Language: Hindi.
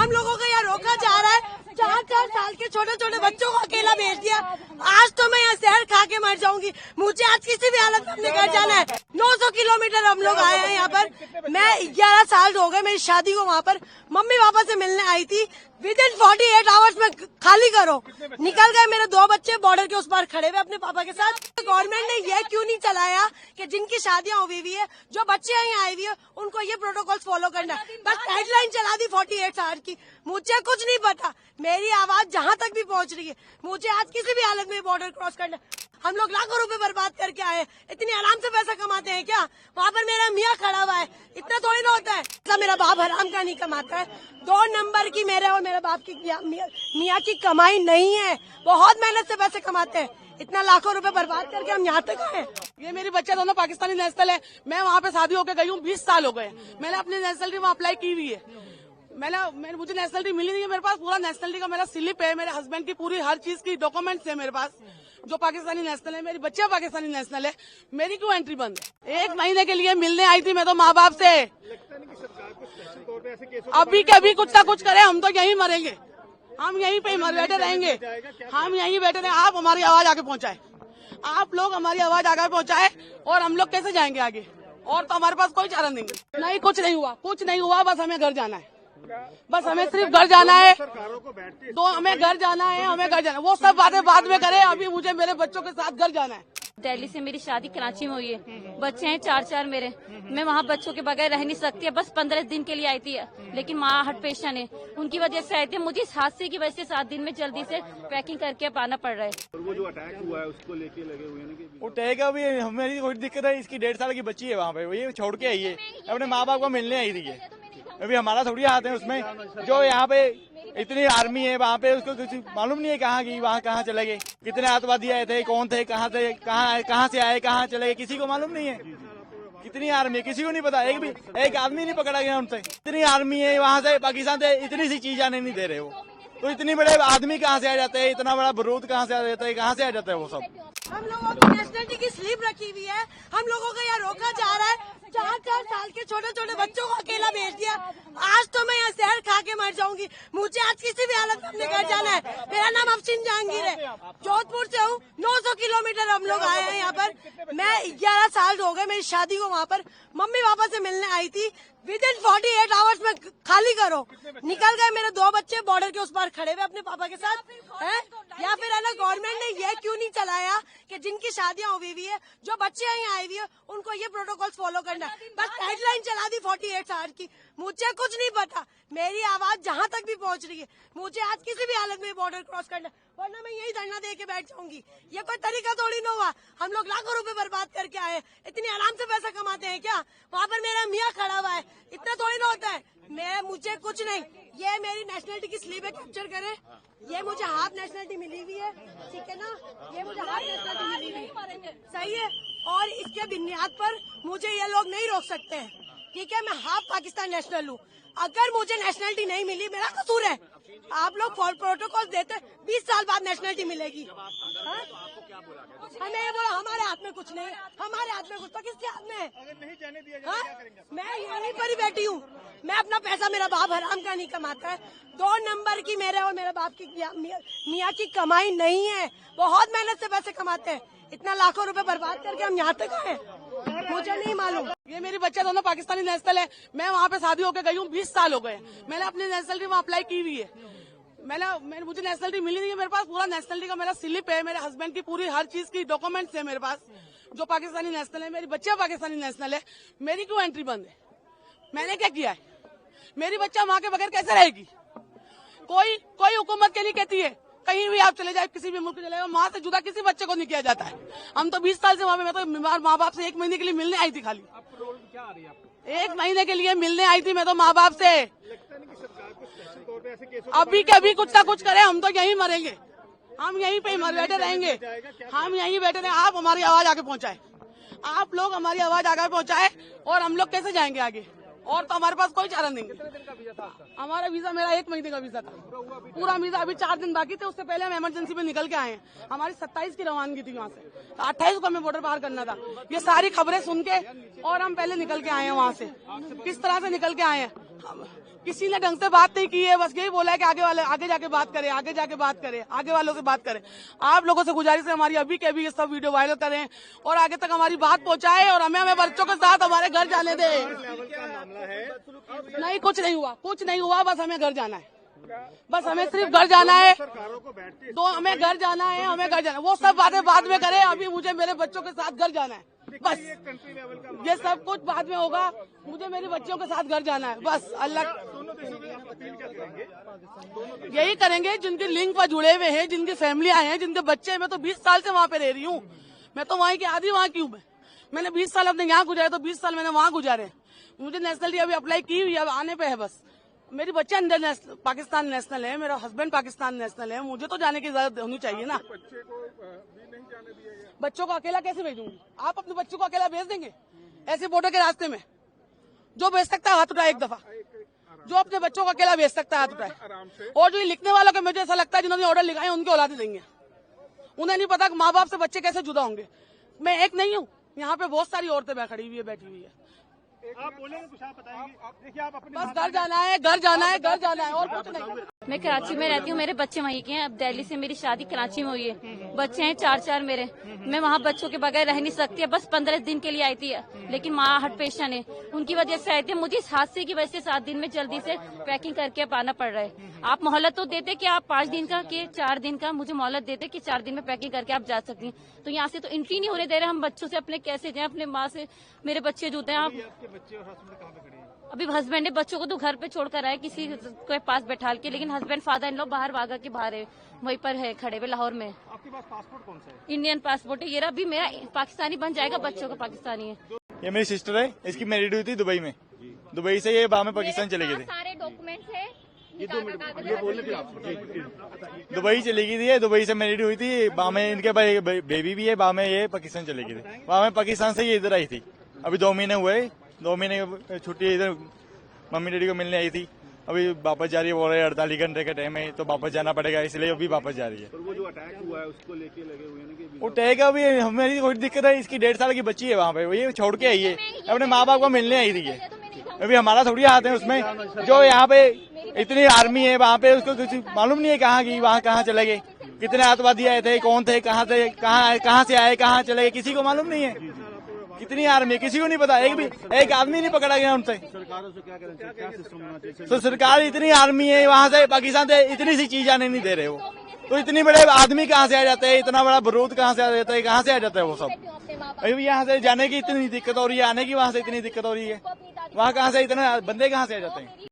हम लोगों को यहाँ रोका जा रहा है। 4-4 साल के छोटे छोटे बच्चों को अकेला भेज दिया। आज तो मैं यहाँ शहर खा के मर जाऊंगी। मुझे आज किसी भी हालत में अपने घर जाना है। 900 किलोमीटर हम लोग आए हैं यहाँ पर। मैं 11 साल हो गए मेरी शादी को। वहाँ पर मम्मी पापा से मिलने आई थी। विदिन 48 आवर्स में खाली करो। निकल गए मेरे 2 बच्चे बॉर्डर के उस पार खड़े हुए अपने पापा के साथ। गवर्नमेंट ने ये क्यों नहीं चलाया कि जिनकी शादियां हुई हुई है, जो बच्चे यहाँ आए हुए हैं, उनको ये प्रोटोकॉल फॉलो करना है। बस हेडलाइन चला दी 48 आवर की। मुझे कुछ नहीं पता। मेरी आवाज जहाँ तक भी पहुँच रही है। मुझे आज किसी भी हालत में बॉर्डर क्रॉस करना है। हम लोग लाखों रुपए बर्बाद करके आए। इतनी आराम से पैसा कमाते हैं क्या? वहाँ पर मेरा मियाँ खड़ा हुआ है। इतना थोड़ी ना होता है। ऐसा मेरा बाप हराम का नहीं कमाता है। 2 नंबर की मेरे और मेरे बाप की मियाँ की कमाई नहीं है। बहुत मेहनत से पैसे कमाते हैं। इतना लाखों रुपए बर्बाद करके हम यहाँ तक आए। ये मेरी बच्चे दोनों पाकिस्तानी नेशनल है। मैं वहाँ पे शादी होकर गई हूँ। 20 साल हो गए। मैंने अपनी नेशनलिटी वहाँ अप्लाई की हुई है। मुझे नेशनलिटी मिली नहीं है। मेरे पास पूरा नेशनलिटी का मेरा स्लिप है। मेरे हस्बैंड की पूरी हर चीज की डॉक्यूमेंट्स है मेरे पास, जो पाकिस्तानी नेशनल है। मेरी बच्चे पाकिस्तानी नेशनल है। मेरी क्यों एंट्री बंद है? 1 महीने के लिए मिलने आई थी मैं तो माँ बाप से। अभी के अभी कुछ ना कुछ करे। हम तो यहीं मरेंगे। हम यहीं पे बैठे रहेंगे। हम यहीं बैठे रहेंगे। आप हमारी आवाज आगे पहुँचाए। आप लोग हमारी आवाज आगे पहुँचाए। और हम लोग कैसे जाएंगे आगे? और तो हमारे पास कोई चारा नहीं। कुछ नहीं हुआ। कुछ नहीं हुआ। बस हमें घर जाना है। बस हमें सिर्फ घर जाना है। तो हमें घर जाना है। हमें घर जाना है। वो सब बातें बाद में करें। अभी मुझे मेरे बच्चों के साथ घर जाना है। दिल्ली से मेरी शादी कराची में हुई है। बच्चे हैं 4 मेरे। मैं वहाँ बच्चों के बगैर रह नहीं सकती। बस 15 दिन के लिए आई थी, लेकिन माँ हार्ट पेशेंट है। उनकी वजह से आई थी। मुझे इस हादसे की वजह से 7 दिन में जल्दी से पैकिंग करके अब आना पड़ रहा है। वो जो अटैक हुआ है उसको लेके लगे हुए हैं। अटैक अभी हमें कोई दिक्कत है। इसकी 1.5 साल की बच्ची है वहाँ पे। ये छोड़ के आई है। अपने माँ बाप को मिलने आई थी है। अभी हमारा थोड़ी हाथ है उसमें। जो यहाँ पे इतनी आर्मी है वहाँ पे, उसको कुछ मालूम नहीं है कहाँ की, वहाँ कहाँ चले गए, कितने आतंकवादी आए थे, कौन थे, कहाँ से आए, कहाँ चले गए, किसी को मालूम नहीं है। कितनी आर्मी है किसी को नहीं पता। एक आदमी नहीं पकड़ा गया उनसे। इतनी आर्मी है वहाँ से, पाकिस्तान से इतनी सी चीज आने नहीं दे रहे वो। तो इतनी बड़े आदमी कहाँ से आ जाते हैं? इतना बड़ा बारूद कहाँ से आ जाता है? कहाँ से आ जाता है वो सब? हम लोगों की नेशनलिटी की स्लिप रखी हुई है। हम लोगों को यहाँ रोका जा रहा है। 4-4 साल के छोटे छोटे बच्चों को अकेला भेज दिया। आज तो मैं यहाँ शहर खा के मर जाऊंगी। मुझे आज किसी भी हालत में अपने घर जाना है। मेरा नाम अफसीन जहांगीर है। जोधपुर से हूँ। 900 किलोमीटर हम लोग आए हैं यहाँ पर। मैं 11 साल हो गए मेरी शादी को। वहाँ पर मम्मी पापा से मिलने आई थी। विदिन 48 आवर्स में खाली करो। निकल गए मेरे 2 बच्चे बॉर्डर के उस पार खड़े हुए अपने पापा के साथ हैं। या फिर है ना, गवर्नमेंट ने ये क्यों नहीं चलाया कि जिनकी शादियां हुई हुई है, जो बच्चे यहाँ आए हुए हैं, उनको ये प्रोटोकॉल फॉलो करना है। बस हेडलाइन चला दी 48 आवर की। मुझे कुछ नहीं पता। मेरी आवाज जहाँ तक भी पहुँच रही है। मुझे आज किसी भी हालत में बॉर्डर क्रॉस करना है, वरना मैं यही धरना दे के बैठ जाऊंगी। ये कोई तरीका थोड़ी ना हुआ। हम लोग लाखों रुपए बर्बाद करके आए। इतनी आराम से पैसा कमाते हैं क्या? वहाँ पर मेरा मियाँ खड़ा हुआ है। इतना थोड़ी ना होता है। मुझे कुछ नहीं। ये मेरी नेशनलिटी की स्लीव है, कैप्चर करें। ये मुझे हाफ नेशनलिटी मिली हुई है, ठीक है ना? ये मुझे हाफ नेशनलिटी मिली हुई है, सही है। और इसके बुनियाद पर मुझे ये लोग नहीं रोक सकते हैं, ठीक है? मैं हाफ पाकिस्तान नेशनल हूँ। अगर मुझे नेशनलिटी नहीं मिली, मेरा कसूर है। आप लोग प्रोटोकॉल देते 20 साल बाद नेशनलिटी मिलेगी। हमें ये बोला हमारे हाथ में कुछ नहीं। हमारे हाथ में कुछ तो किसके हाथ में है? नहीं जाने दिया मैं यहीं पर ही बैठी हूँ। मैं अपना पैसा मेरा बाप हराम का नहीं कमाता है। 2 नंबर की मेरे और मेरे बाप की मियाँ की कमाई नहीं है। बहुत मेहनत से पैसे कमाते हैं। इतना लाखों रुपए बर्बाद करके हम यहाँ तक आए। मुझे नहीं मालूम। ये मेरी बच्चे दोनों पाकिस्तानी नेशनल है। मैं वहाँ पे शादी होकर गई हूँ। 20 साल हो गए। मैंने अपनी नेशनलिटी वहाँ अप्लाई की हुई है। मुझे नेशनलिटी मिली नहीं है। मेरे पास पूरा नेशनलिटी का मेरा स्लिप है। मेरे हस्बैंड की पूरी हर चीज की डॉक्यूमेंट्स है मेरे पास, जो पाकिस्तानी नेशनल है। मेरी बच्चे पाकिस्तानी नेशनल है। मेरी क्यों एंट्री बंद है? मैंने क्या किया है? मेरी बच्चा माँ के बगैर कैसे रहेगी? कोई हुकूमत के लिए कहती है कहीं भी आप चले जाए, किसी भी मुल्क चले जाए, माँ से जुदा किसी बच्चे को नहीं किया जाता है। हम तो 20 साल से वहाँ पे, मैं तो बीमार माँ बाप से 1 महीने के लिए मिलने आई थी। खाली 1 महीने के लिए मिलने आई थी मैं तो माँ बाप से। अभी के अभी कुछ ना कुछ करे। हम तो यहीं मरेंगे। हम यहीं पे बैठे रहेंगे। हम यहीं बैठे रहेंगे। आप हमारी आवाज आगे पहुँचाए। आप लोग हमारी आवाज आगे पहुँचाए। और हम लोग कैसे जाएंगे आगे? और तो हमारे पास कोई चारा नहीं। हमारा वीजा, मेरा 1 महीने का वीजा था। पूरा वीजा अभी 4 दिन बाकी थे। उससे पहले हम इमरजेंसी में निकल के आए हैं। हमारी 27 की रवानगी थी वहाँ से। 28 को हमें बॉर्डर पार करना था। ये सारी खबरें सुन के और हम पहले निकल के आए हैं वहाँ से। किस तरह से निकल के आए हैं? किसी ने ढंग से बात नहीं की है, बस यही बोला है कि आगे जाके बात करें, आगे जाके बात करें, आगे वालों से बात करें। आप लोगों से गुजारिश है हमारी अभी के अभी ये सब वीडियो वायरल करें और आगे तक हमारी बात पहुंचाएं और हमें बच्चों के साथ हमारे घर जाने दें। नहीं, कुछ नहीं हुआ, बस हमें घर जाना है, बस हमें सिर्फ घर जाना है, तो हमें घर जाना है, वो सब बातें बाद में करें, अभी मुझे मेरे बच्चों के साथ घर जाना है, बस ये सब कुछ बाद में होगा, मुझे मेरे बच्चों के साथ घर जाना है, बस अल्लाह यही करेंगे जिनके लिंक पर जुड़े हुए हैं, जिनकी फैमिलियां हैं, जिनके बच्चे हैं। मैं तो 20 साल से वहाँ पे रह रही हूँ, मैं तो वहीं की आधी वहाँ की हूँ। मैंने 20 साल अपने यहाँ गुजारे तो 20 साल मैंने वहाँ गुजारे। मुझे नेशनलिटी अभी अप्लाई की हुई है, अब आने पे है बस। मेरी बच्चे अंदर पाकिस्तान नेशनल है, मेरा हस्बैंड पाकिस्तान नेशनल है, मुझे तो जाने की इजाजत होनी चाहिए ना। बच्चों को अकेला कैसे भेजूंगी? आप अपने बच्चों को अकेला भेज देंगे ऐसे बॉर्डर के रास्ते में? जो भेज सकता है हाथ उठाए एक दफा, जो अपने बच्चों को अकेला भेज सकता है हाथ उठाए। और जो ये लिखने वालों को मुझे ऐसा लगता है जिन्होंने ऑर्डर लिखा है उनके औलादे देंगे, उन्हें नहीं पता कि माँ बाप से बच्चे कैसे जुदा होंगे। मैं एक नहीं हूँ, यहाँ पे बहुत सारी औरतें खड़ी हुई है, बैठी हुई है। आप बोलेंगे कुछ, आप बताएंगे। देखिए आप अपने बस घर जाना है, घर जाना है, घर जाना है और कुछ नहीं। मैं कराची में रहती हूँ, मेरे बच्चे वहीं के हैं। अब दिल्ली से मेरी शादी कराची में हुई है, बच्चे हैं 4 मेरे। मैं वहाँ बच्चों के बगैर रह नहीं सकती है, बस 15 दिन के लिए आई थी, लेकिन माँ हार्ट पेशेंट है, उनकी वजह से आई थी। मुझे इस हादसे की वजह से 7 दिन में जल्दी से पैकिंग करके अब आना पड़ रहा है। आप मोहलत तो देते कि आप 5 दिन का कि 4 दिन का, मुझे मोहलत देते कि 4 दिन में पैकिंग करके आप जा सकती हैं। तो यहाँ से तो एंट्री नहीं होने दे रहे। हम बच्चों से अपने कैसे जाएं? अपने माँ से मेरे बच्चे जुड़ते हैं। आप अभी हस्बैंड ने बच्चों को तो घर पे छोड़कर आए किसी के पास बैठा के, लेकिन हस्बैंड फादर इन लोग बाहर वागा के बाहर है, वहीं पर है खड़े हुए लाहौर में। आपके पास पासपोर्ट कौन सा है? इंडियन पासपोर्ट है, ये रहा। अभी मेरा पाकिस्तानी बन जाएगा, बच्चों का पाकिस्तानी है। ये मेरी सिस्टर है, इसकी मैरिड हुई थी दुबई में। दुबई से ये बाद में पाकिस्तान चले गए थे। सारे डॉक्यूमेंट्स है, दुबई चली गई थी, दुबई से मैरिड हुई थी, बाद में इनके बेबी भी है, बाद में ये पाकिस्तान चले गए थे। बाद में पाकिस्तान से ये इधर आई थी, अभी 2 महीने हुए, 2 महीने की छुट्टी इधर मम्मी डैडी को मिलने आई थी। अभी वापस जा रही है, बोल रहे 48 घंटे का टाइम है तो वापस जाना पड़ेगा, इसलिए अभी वापस जा रही है। और वो जो अटैक हुआ है उसको लेके लगे हुए हैं कि वो टैग अभी हमें कोई दिक्कत है, इसकी 1.5 साल की बच्ची है वहाँ पे, ये छोड़ के आई है, अपने माँ बाप को मिलने आई थी। ये अभी हमारा थोड़ी हाथ है उसमें, जो यहाँ पे इतनी आर्मी है वहाँ पे, उसको कुछ मालूम नहीं है कहाँ की, वहाँ कहाँ चले गए, कितने आतंकवादी आए थे, कौन थे, कहाँ से आए, कहाँ चले गए, किसी को मालूम नहीं है। कितनी आर्मी है किसी को नहीं पता, एक आदमी नहीं पकड़ा गया उनसे। सरकारों से क्या करें, क्या सिस्टम होना चाहिए? तो सरकार इतनी आर्मी है वहाँ से, पाकिस्तान से इतनी सी चीज आने नहीं दे रहे वो, तो इतने बड़े आदमी कहाँ से आ जाते हैं, इतना बड़ा बारूद कहाँ से आ जाता है, कहाँ से आ जाता है वो सब। अभी यहाँ से जाने की इतनी दिक्कत हो रही है, आने की वहाँ से इतनी दिक्कत हो रही है, वहाँ कहाँ से इतने बंदे कहाँ से आ जाते हैं।